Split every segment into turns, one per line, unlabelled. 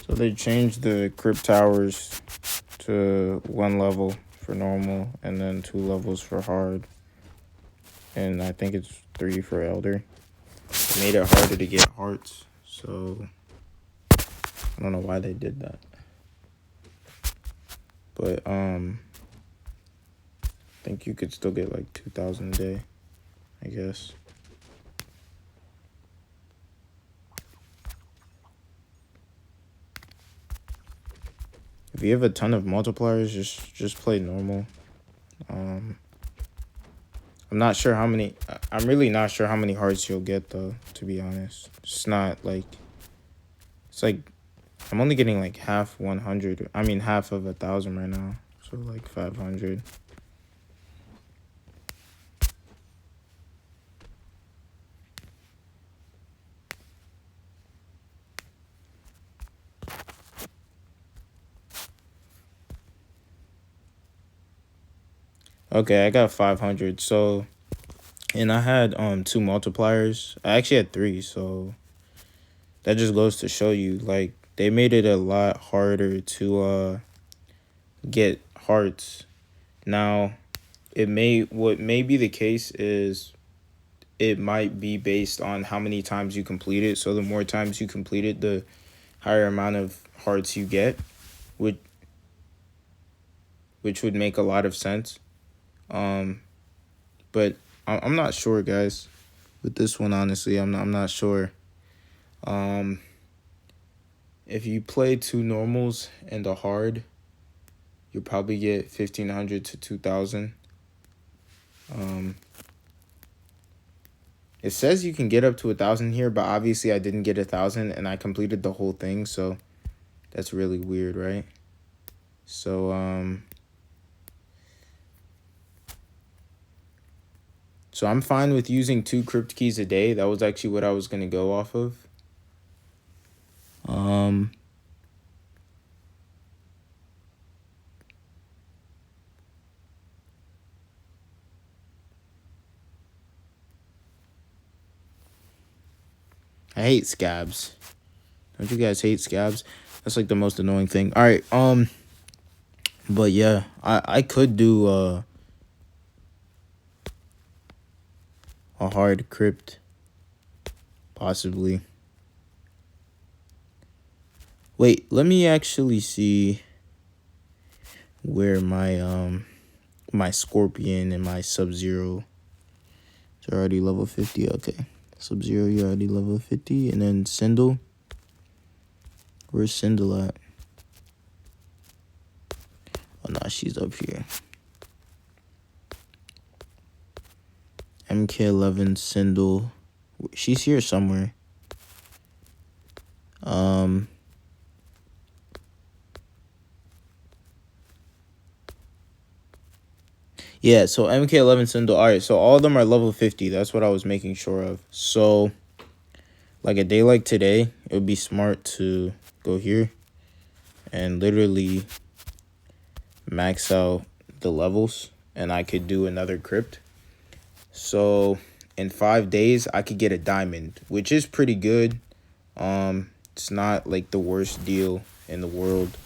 So they changed the Krypt towers to 1 level for normal and then 2 levels for hard. And I think it's 3 for elder. It made it harder to get hearts. So I don't know why they did that. But I think you could still get like 2,000 a day, I guess. If you have a ton of multipliers, just play normal. I'm not sure how many. I'm really not sure how many hearts you'll get though. To be honest, it's not like. It's like I'm only getting like half 100. I mean half of 1,000 right now. So like 500. Okay, I got 500. So, and I had 2 multipliers. I actually had 3. So that just goes to show you, like, they made it a lot harder to get hearts. Now, what may be the case is it might be based on how many times you complete it. So the more times you complete it, the higher amount of hearts you get, which would make a lot of sense. But I'm not sure, guys. With this one, honestly, I'm not sure. If you play 2 normals and a hard, you'll probably get 1,500 to 2,000. It says you can get up to 1,000 here, but obviously I didn't get 1,000 and I completed the whole thing, so that's really weird, right? So I'm fine with using 2 Krypt keys a day. That was actually what I was gonna go off of. I hate scabs. Don't you guys hate scabs? That's like the most annoying thing. All right, but yeah, I could do a hard Krypt, possibly. Wait, let me actually see where my my Scorpion and my Sub-Zero is already level 50. Okay, Sub-Zero, you're already level 50, and then Sindel. Where's Sindel at? Oh no, she's up here. MK11 Sindel. She's here somewhere. Yeah, so MK11 Sindel. All right, so all of them are level 50. That's what I was making sure of. So, like a day like today, it would be smart to go here and literally max out the levels, and I could do another Krypt. So in 5 days, I could get a diamond, which is pretty good. It's not like the worst deal in the world.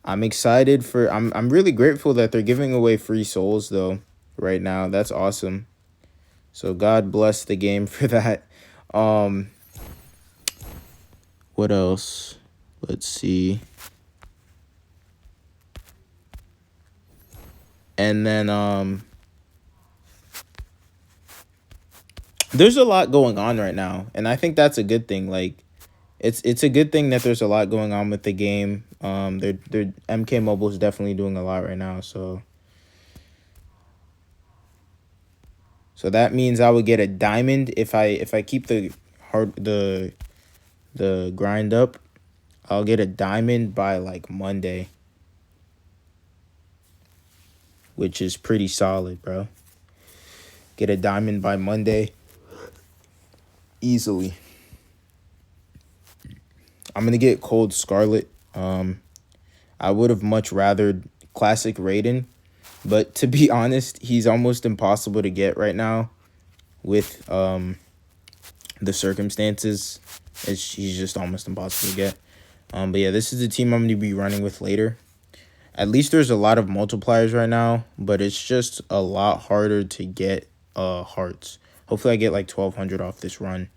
I'm excited for. I'm really grateful that they're giving away free souls though right now. That's awesome. So God bless the game for that. What else? Let's see. And then there's a lot going on right now, and I think that's a good thing. Like, it's a good thing that there's a lot going on with the game. They're MK Mobile is definitely doing a lot right now, so that means I would get a diamond if I keep the grind up. I'll get a diamond by like Monday, which is pretty solid, bro. Get a diamond by Monday easily. I'm gonna get Cold Scarlet. I would have much rather Classic Raiden, but to be honest, he's almost impossible to get right now with the circumstances. He's just almost impossible to get. But yeah, this is the team I'm going to be running with later. At least there's a lot of multipliers right now, but it's just a lot harder to get hearts. Hopefully I get like 1,200 off this run.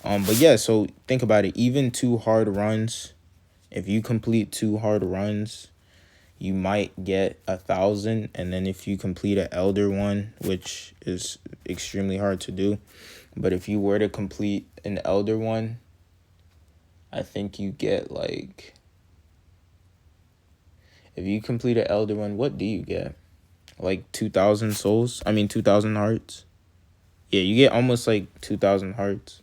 But yeah, so think about it. Even 2 hard runs, if you complete 2 hard runs, you might get 1,000. And then if you complete an elder one, which is extremely hard to do, but if you were to complete an elder one, I think you get like, if you complete an elder one, what do you get? Like 2,000 souls? I mean, 2,000 hearts? Yeah, you get almost like 2,000 hearts.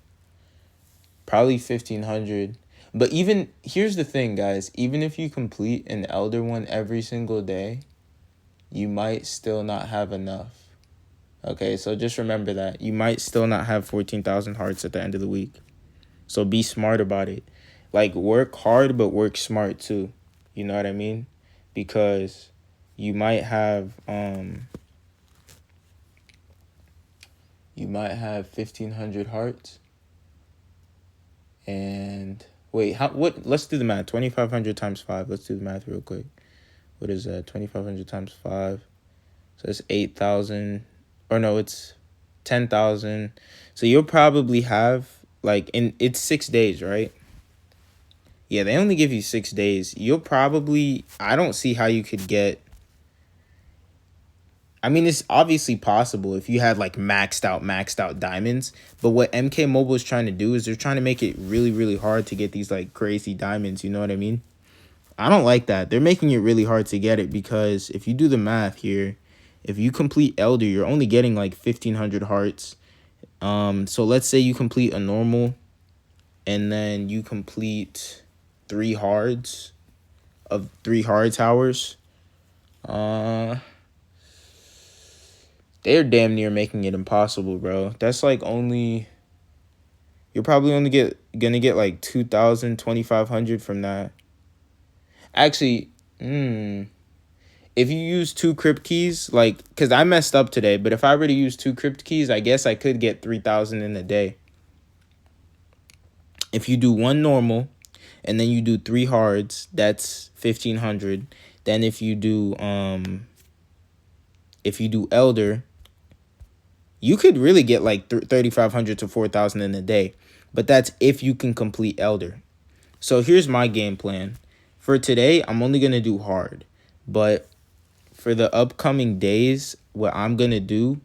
Probably 1,500. But even, here's the thing, guys. Even if you complete an elder one every single day, you might still not have enough. Okay, so just remember that. You might still not have 14,000 hearts at the end of the week. So be smart about it. Like, work hard, but work smart too. You know what I mean? Because you might have 1,500 hearts. And wait, what, let's do the math. 2,500 times 5. Let's do the math real quick. What is that? 2,500 times 5. So it's 8,000. Or no, it's 10,000. So you'll probably have, like, it's 6 days, right? Yeah, they only give you 6 days. You'll probably, I don't see how you could get, I mean, it's obviously possible if you had like maxed out diamonds. But what MK Mobile is trying to do is they're trying to make it really, really hard to get these like crazy diamonds. You know what I mean? I don't like that. They're making it really hard to get it because if you do the math here, if you complete Elder, you're only getting like 1,500 hearts. So let's say you complete a normal and then you complete 3 hards of 3 hard towers. They're damn near making it impossible, bro. That's like only, you're probably only gonna get like 2,000, 2,500 from that. Actually, if you use 2 Krypt keys, like, because I messed up today, but if I were to use 2 Krypt keys, I guess I could get 3,000 in a day. If you do 1 normal, and then you do 3 hards, that's 1,500. Then if you do Elder, you could really get like 3,500 to 4,000 in a day. But that's if you can complete Elder. So here's my game plan. For today, I'm only going to do hard. But for the upcoming days, what I'm going to do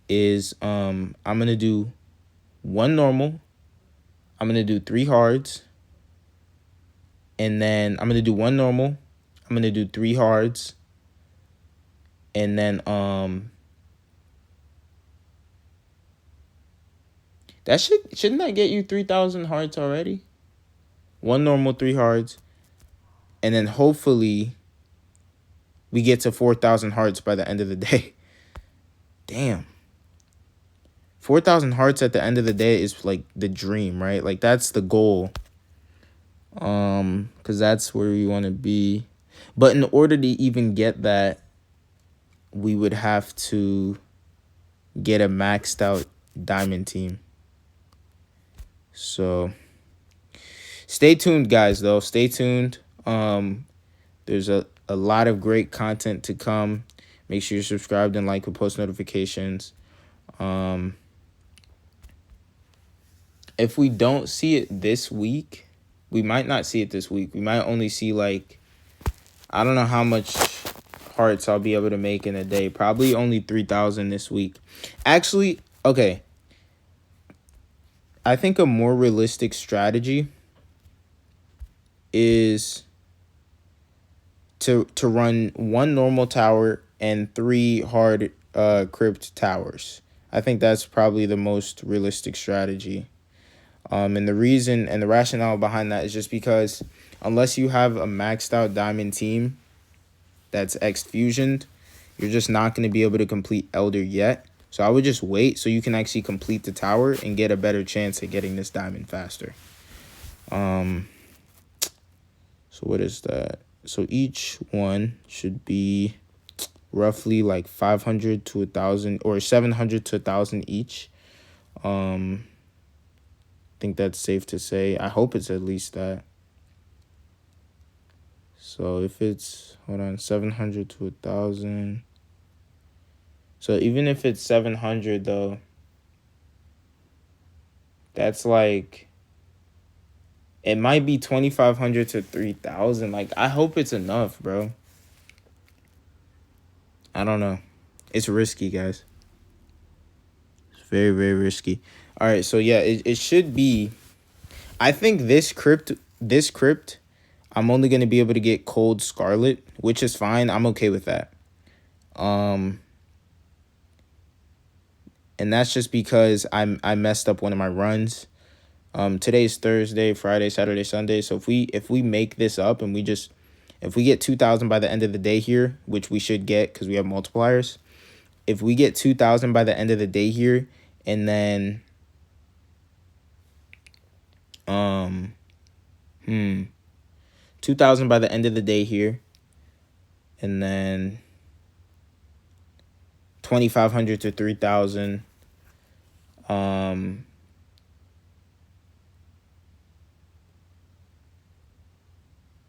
is I'm going to do 1 normal. I'm going to do 3 hards. And then I'm going to do 1 normal. I'm going to do 3 hards. And then that shouldn't that get you 3,000 hearts already? 1 normal, 3 hards. And then hopefully we get to 4,000 hearts by the end of the day. Damn. 4,000 hearts at the end of the day is like the dream, right? Like that's the goal. Because that's where we want to be. But in order to even get that, we would have to get a maxed out diamond team. So stay tuned, guys, though. Stay tuned. There's a lot of great content to come. Make sure you're subscribed and like with post notifications. If we don't see it this week, we might not see it this week. We might only see like, I don't know how much hearts I'll be able to make in a day. Probably only 3,000 this week. Actually, okay. I think a more realistic strategy is to run 1 normal tower and 3 hard Krypt towers. I think that's probably the most realistic strategy. And the reason and the rationale behind that is just because unless you have a maxed out diamond team that's X-fusioned, you're just not going to be able to complete Elder yet. So I would just wait so you can actually complete the tower and get a better chance at getting this diamond faster. So what is that? So each one should be roughly like 500 to 1,000 or 700 to 1,000 each. I think that's safe to say. I hope it's at least that. So if it's, hold on, 700 to 1,000. So even if it's 700 though, that's like, it might be 2,500 to 3,000. Like, I hope it's enough, bro. I don't know. It's risky, guys. It's very, very risky. All right, so yeah, it should be. I think this crypt, I'm only gonna be able to get cold scarlet, which is fine. I'm okay with that. And that's just because I messed up one of my runs. Today's Thursday, Friday, Saturday, Sunday. So if we make this up and if we get 2,000 by the end of the day here, which we should get because we have multipliers. If we get 2,000 by the end of the day here, and then 2,000 by the end of the day here, and then 2,500 to 3,000.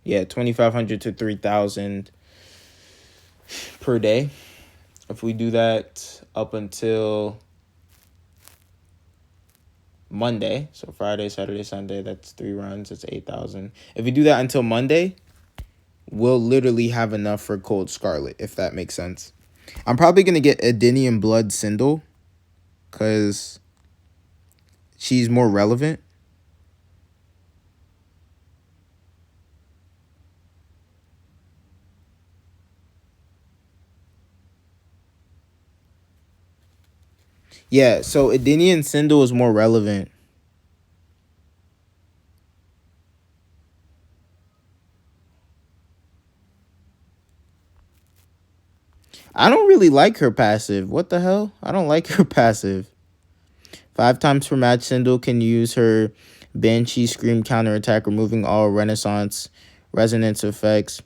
Yeah, 2,500 to 3,000 per day. If we do that up until Monday, so Friday, Saturday, Sunday, that's 3 runs, that's 8,000. If we do that until Monday, we'll literally have enough for cold scarlet, if that makes sense. I'm probably going to get Edenian Blood Sindel because she's more relevant. Yeah, so Edenian Sindel is more relevant. I don't really like her passive. What the hell? I don't like her passive. 5 times per match, Sindel can use her Banshee Scream counterattack, removing all Renaissance resonance effects,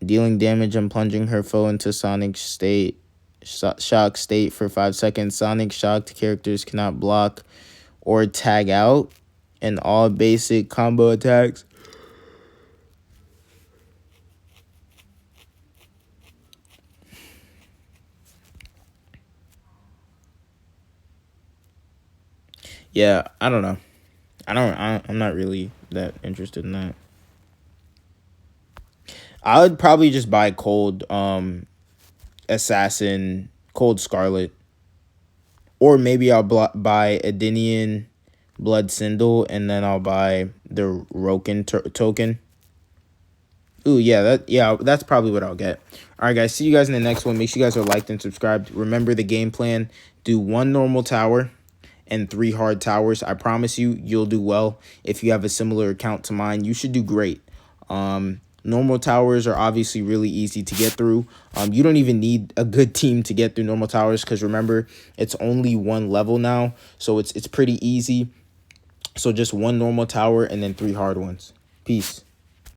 dealing damage and plunging her foe into Sonic state, shock state for 5 seconds. Sonic shocked characters cannot block or tag out, and all basic combo attacks. Yeah, I don't know. I'm not really that interested in that. I would probably just buy Cold Assassin, Cold Scarlet. Or maybe I'll buy Edenian Blood Sindel, and then I'll buy the Roken token. Ooh, yeah, that's probably what I'll get. All right, guys, see you guys in the next one. Make sure you guys are liked and subscribed. Remember the game plan. Do 1 normal tower and 3 hard towers. I promise you'll do well. If you have a similar account to mine, you should do great. Normal towers are obviously really easy to get through. You don't even need a good team to get through normal towers because remember, it's only 1 level now. So it's pretty easy. So just 1 normal tower and then 3 hard ones. Peace.